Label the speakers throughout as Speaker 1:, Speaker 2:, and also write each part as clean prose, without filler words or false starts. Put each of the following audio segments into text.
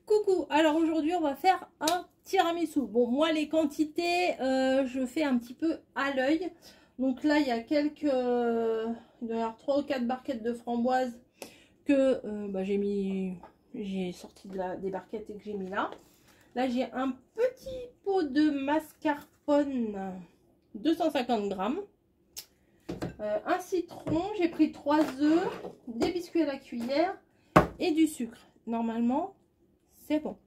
Speaker 1: Coucou, alors aujourd'hui on va faire un tiramisu. Bon, moi les quantités, je fais un petit peu à l'œil. Donc là il y a quelques, il doit y avoir 3 ou 4 barquettes de framboises que j'ai sorti des barquettes et que j'ai mis là. Là j'ai un petit pot de mascarpone, 250 grammes. Un citron, j'ai pris 3 œufs, des biscuits à la cuillère et du sucre. Normalement c'est bon.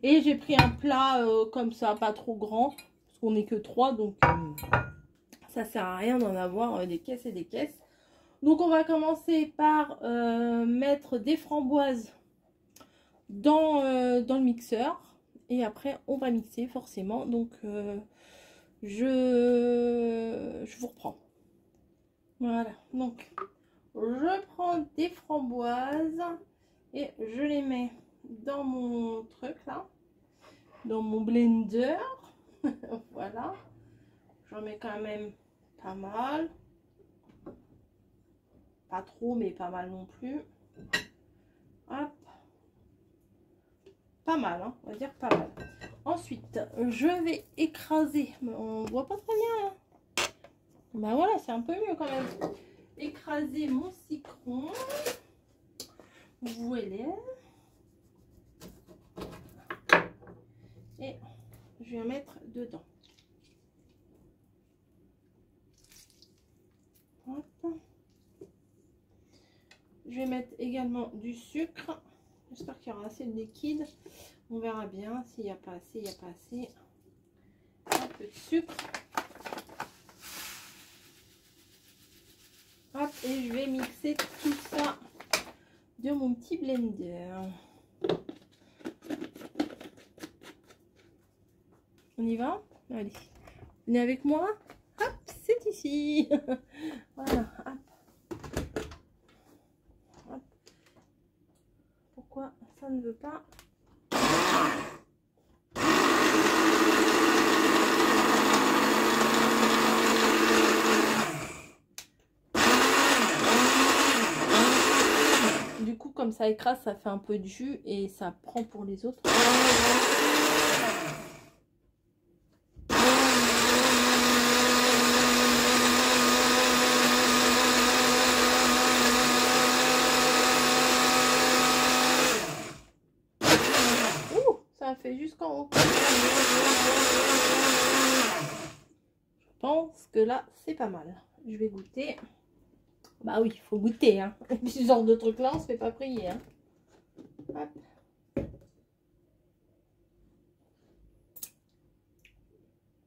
Speaker 1: Et j'ai pris un plat comme ça, pas trop grand, parce qu'on n'est que 3, donc ça sert à rien d'en avoir des caisses et des caisses. Donc on va commencer par mettre des framboises dans le mixeur, et après on va mixer forcément. Donc je vous reprends. Voilà, donc je prends des framboises et je les mets dans mon truc là, dans mon blender. Voilà, j'en mets quand même pas mal, pas trop mais pas mal non plus. Hop, pas mal hein, on va dire pas mal. Ensuite je vais écraser, on voit pas très bien là. Bah voilà, c'est un peu mieux quand même. Écraser mon citron, voilà. Et je vais mettre dedans. Hop. Je vais mettre également du sucre. J'espère qu'il y aura assez de liquide. On verra bien. S'il n'y a pas assez, il n'y a pas assez. Un peu de sucre. Hop, et je vais mixer tout ça de mon petit blender. On y va? Allez, venez avec moi. Hop, c'est ici. Voilà, hop. Hop. Pourquoi ça ne veut pas? Du coup, comme ça écrase, ça fait un peu de jus et ça prend pour les autres. Fait jusqu'en haut. Je pense que là c'est pas mal. Je vais goûter. Bah oui, il faut goûter hein. Ce genre de truc là on se fait pas prier hein. Hop.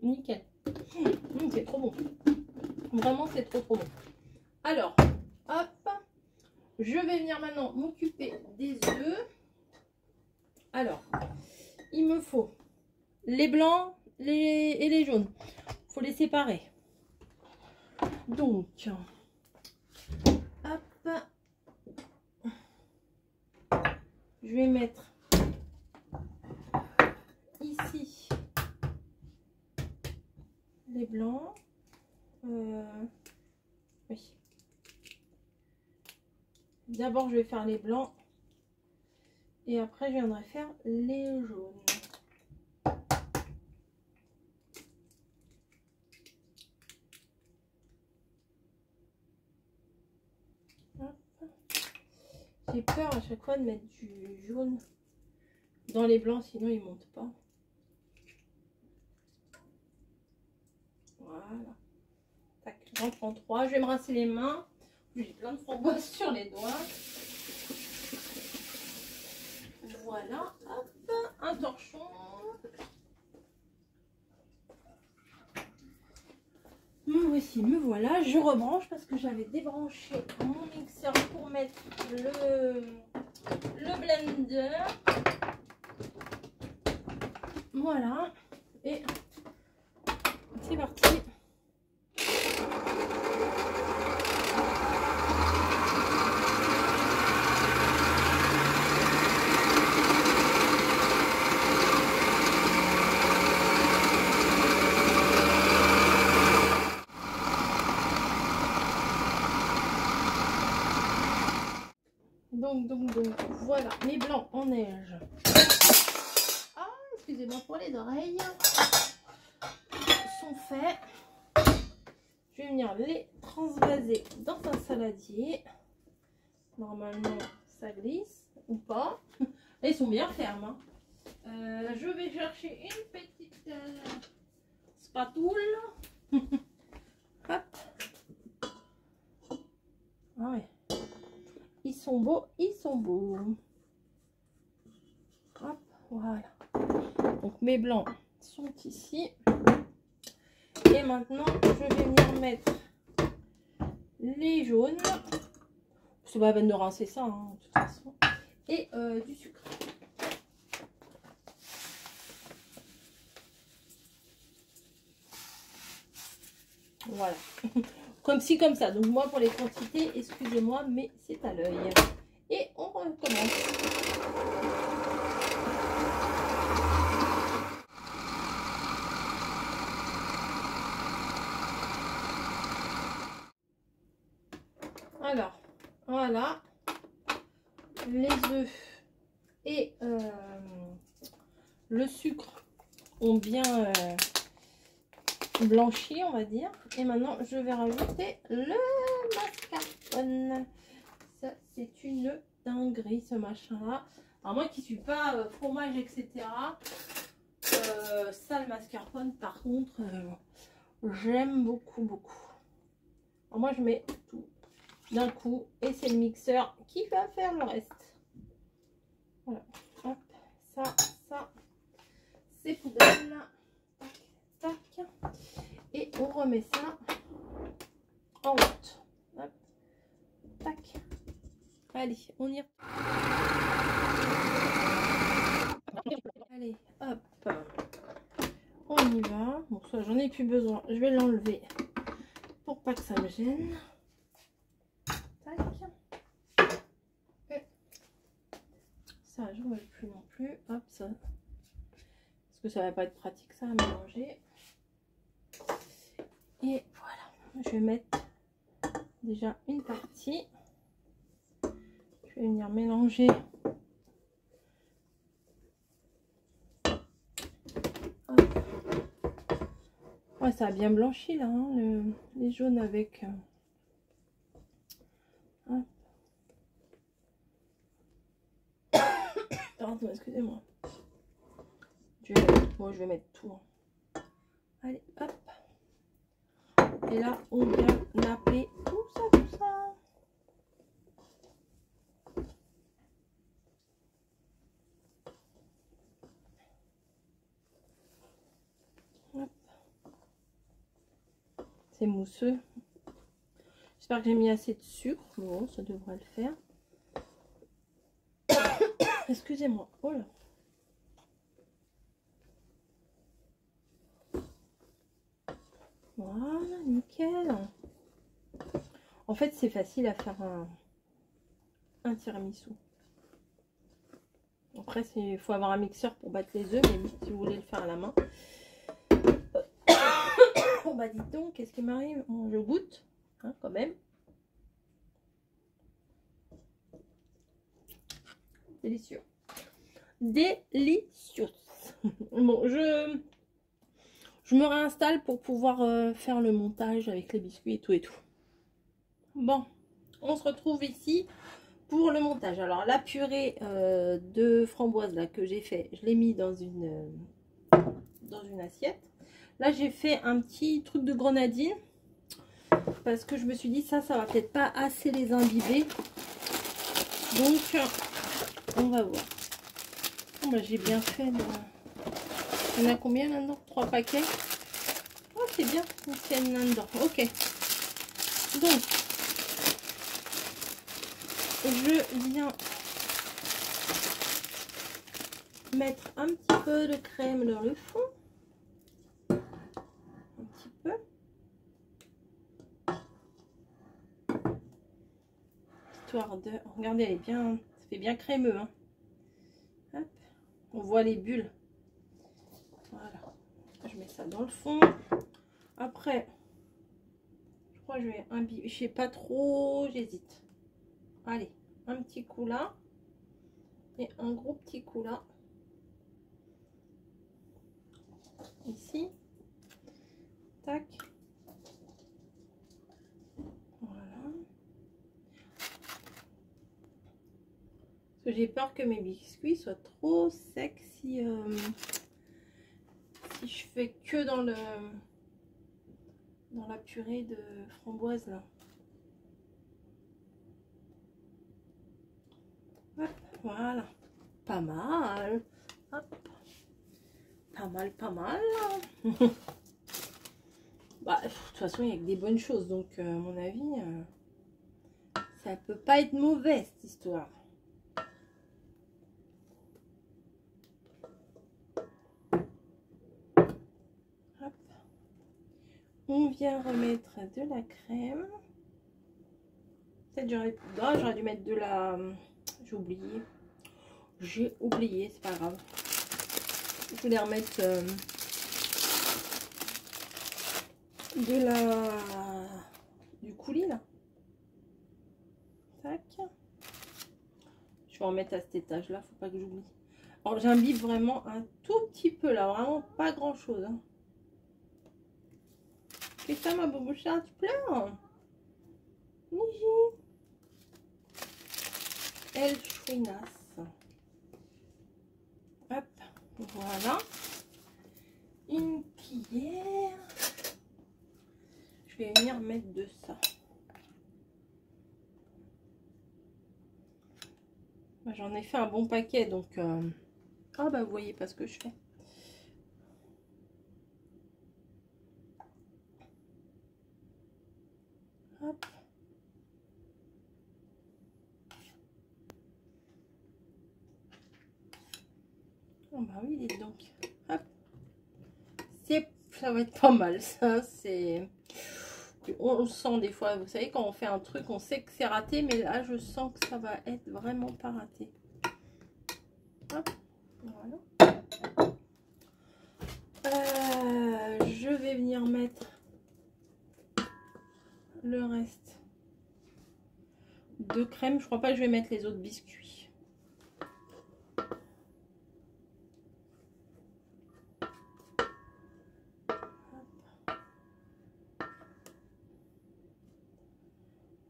Speaker 1: Nickel. C'est trop bon. Vraiment c'est trop bon. Alors hop, je vais venir maintenant m'occuper des œufs. Alors il me faut les blancs et les jaunes. Il faut les séparer. Donc, hop. Je vais mettre ici les blancs. Oui. D'abord, je vais faire les blancs. Et après, je viendrai faire les jaunes. J'ai peur à chaque fois de mettre du jaune dans les blancs, sinon ils ne montent pas. Voilà. Tac, j'en prends 3. Je vais me rincer les mains. J'ai plein de framboises sur les doigts. Voilà, hop, un torchon. Me voici, me voilà. Je rebranche parce que j'avais débranché mon mixeur pour mettre le blender. Voilà, et c'est parti. Donc, voilà, mes blancs blanc en neige. Ah, excusez-moi pour les oreilles. Sont faits. Je vais venir les transvaser dans un saladier. Normalement, ça glisse ou pas. Ils sont bien fermes. Hein. Je vais chercher une petite spatule. Hop. Ah ouais. Ils sont beaux, ils sont beaux. Hop, voilà. Donc mes blancs sont ici. Et maintenant, je vais venir mettre les jaunes. C'est pas la peine de rincer ça, hein, de toute façon. Et du sucre. Voilà. Comme ci, comme ça. Donc moi, pour les quantités, excusez-moi, mais c'est à l'œil. Et on recommence. Alors, voilà. Les œufs et le sucre ont bien blanchi, on va dire. Et maintenant, je vais rajouter le mascarpone. Ça, c'est une dinguerie, ce machin-là. Alors, moi qui suis pas fromage, etc., ça, le mascarpone, par contre, j'aime beaucoup, beaucoup. Alors, moi, je mets tout d'un coup et c'est le mixeur qui va faire le reste. Voilà. Hop, ça, c'est poubelle. Tac, tac. Et on remet ça en route. Hop, tac. Allez, on y retourne. Allez, hop. On y va. Bon, ça, j'en ai plus besoin. Je vais l'enlever pour pas que ça me gêne. Tac. Et ça, j'en veux plus non plus. Hop, ça. Parce que ça va pas être pratique, ça, à mélanger. Et voilà. Je vais mettre déjà une partie. Je vais venir mélanger. Ouais, ça a bien blanchi là, hein, les jaunes avec. Pardon, excusez-moi. Moi, je vais mettre tout. Allez, hop. Et là, on vient napper tout ça, tout ça. C'est mousseux. J'espère que j'ai mis assez de sucre. Bon, ça devrait le faire. Excusez-moi. Oh là. Voilà, nickel. En fait, c'est facile à faire un tiramisu. Après, il faut avoir un mixeur pour battre les œufs, mais si vous voulez le faire à la main. Bon, bah dites donc, qu'est-ce qui m'arrive? Bon, je goûte, hein, quand même. Délicieux. Délicieux. Bon, je me réinstalle pour pouvoir faire le montage avec les biscuits et tout et tout. Bon, on se retrouve ici pour le montage. Alors, la purée de framboise là que j'ai fait, je l'ai mis dans une assiette. Là, j'ai fait un petit truc de grenadine parce que je me suis dit ça va peut-être pas assez les imbiber. Donc, on va voir. Bon, bah, j'ai bien fait. Il y en a combien là-dedans? 3 paquets. Oh, c'est bien. Il y en a là-dedans. Ok. Donc, je viens mettre un petit peu de crème dans le fond. Un petit peu. Histoire de... Regardez, elle est bien... Ça fait bien crémeux. Hein. Hop. On voit les bulles. Voilà. Je mets ça dans le fond. Après, je crois que je vais imbiber. Je sais pas trop, j'hésite. Allez, un petit coup là. Et un gros petit coup là. Ici. Tac. Voilà. Parce que j'ai peur que mes biscuits soient trop secs si je fais que dans la purée de framboise là. Hop, voilà. Pas mal. Hop. Pas mal, pas mal. Bah, de toute façon, il y a que des bonnes choses. Donc, à mon avis, ça peut pas être mauvais, cette histoire. Hop. On vient remettre de la crème. Peut-être j'aurais dû mettre de la... J'ai oublié. J'ai oublié, c'est pas grave. Je voulais remettre du coulis là. Tac. Je vais en mettre à cet étage là, faut pas que j'oublie. Alors j'imbibe vraiment un tout petit peu là, vraiment pas grand chose. Hein. Qu'est-ce que ça ma bouboucha, tu pleures? Niji. El chouinas. Hop, voilà. Une cuillère. Je vais venir mettre de ça. J'en ai fait un bon paquet, donc... Ah bah vous voyez pas ce que je fais. Hop. Oh bah oui, dites donc. Hop. Ça va être pas mal, ça, c'est... On sent des fois, vous savez, quand on fait un truc, on sait que c'est raté, mais là, je sens que ça va être vraiment pas raté. Hop, voilà. Je vais venir mettre le reste de crème. Je crois pas que je vais mettre les autres biscuits.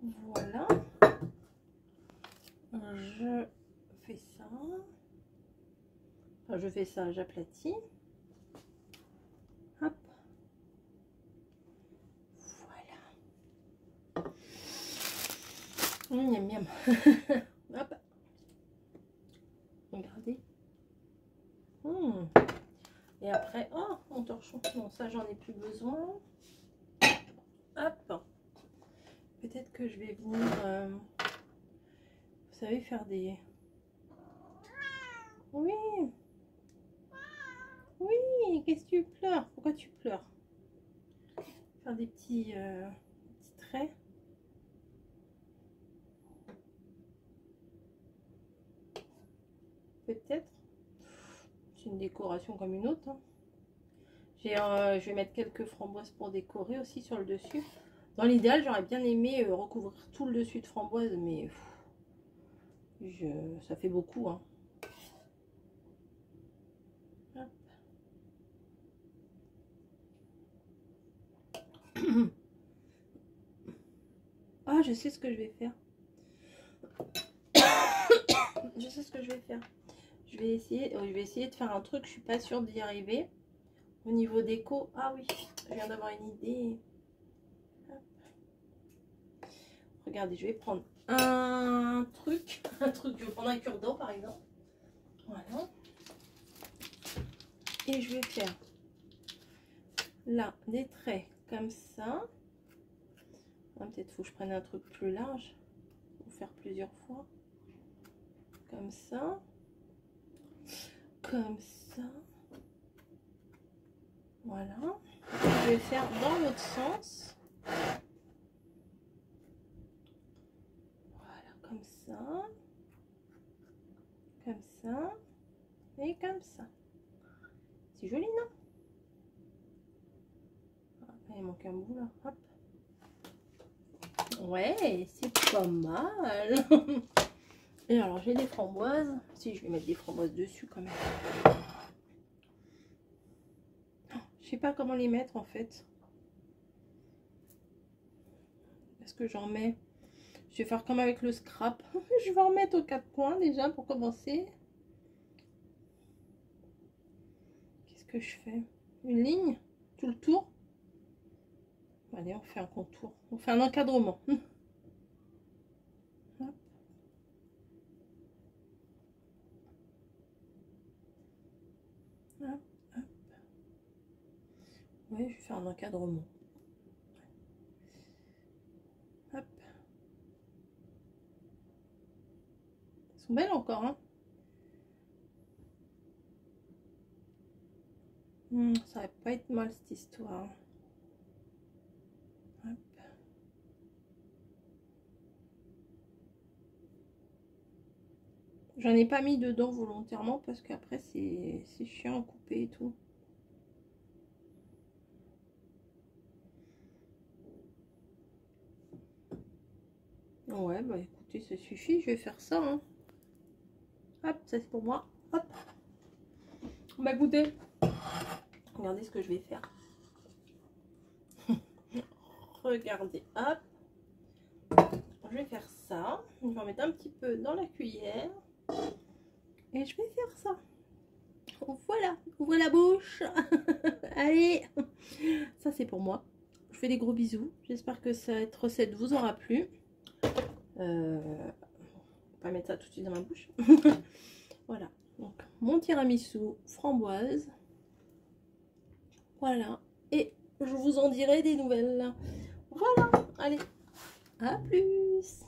Speaker 1: Voilà. Je fais ça. Enfin, je fais ça, j'aplatis. Hop. Voilà. Miam miam. Hop. Regardez. Et après, oh, mon torchon. Bon, ça, j'en ai plus besoin. Hop. Peut-être que je vais venir, vous savez, faire des... Oui. Oui, qu'est-ce que tu pleures? Pourquoi tu pleures? Faire des petits traits. Peut-être. C'est une décoration comme une autre. Hein. Je vais mettre quelques framboises pour décorer aussi sur le dessus. Dans l'idéal, j'aurais bien aimé recouvrir tout le dessus de framboises, mais ça fait beaucoup. Hein. Ah, je sais ce que je vais faire. Je sais ce que je vais faire. Je vais essayer de faire un truc. Je suis pas sûre d'y arriver. Au niveau déco. Ah oui, je viens d'avoir une idée. Hop. Regardez, je vais prendre un truc. Je vais prendre un cure-dent par exemple. Voilà. Et je vais faire là des traits comme ça. Peut-être faut que je prenne un truc plus large pour faire plusieurs fois. Comme ça. Comme ça. Voilà. Je vais faire dans l'autre sens. Voilà, comme ça. Comme ça. Et comme ça. C'est joli, non? Ah, il manque un bout là. Hop. Ouais, c'est pas mal. Et alors j'ai des framboises. Si, je vais mettre des framboises dessus quand même. Je sais pas comment les mettre en fait. Est-ce que j'en mets? Je vais faire comme avec le scrap. Je vais en mettre aux 4 coins déjà pour commencer. Qu'est-ce que je fais? Une ligne? Tout le tour? Allez, on fait un contour. On fait un encadrement. Hop. Hop, hop. Ouais, je vais faire un encadrement. Hop. Elles sont belles encore, hein. Ça va pas être mal cette histoire. Hop. J'en ai pas mis dedans volontairement parce qu'après c'est chiant à couper et tout. Ouais, bah écoutez, ça suffit, je vais faire ça, hein. Hop, ça c'est pour moi. Hop. Bah écoutez, regardez ce que je vais faire. Regardez, hop. Je vais faire ça. Je vais en mettre un petit peu dans la cuillère. Et je vais faire ça. Voilà, ouvrez la bouche. Allez, ça c'est pour moi. Je fais des gros bisous. J'espère que cette recette vous aura plu. On va pas mettre ça tout de suite dans ma bouche. Voilà, donc mon tiramisu framboise. Voilà, et je vous en dirai des nouvelles. Voilà, allez, à plus.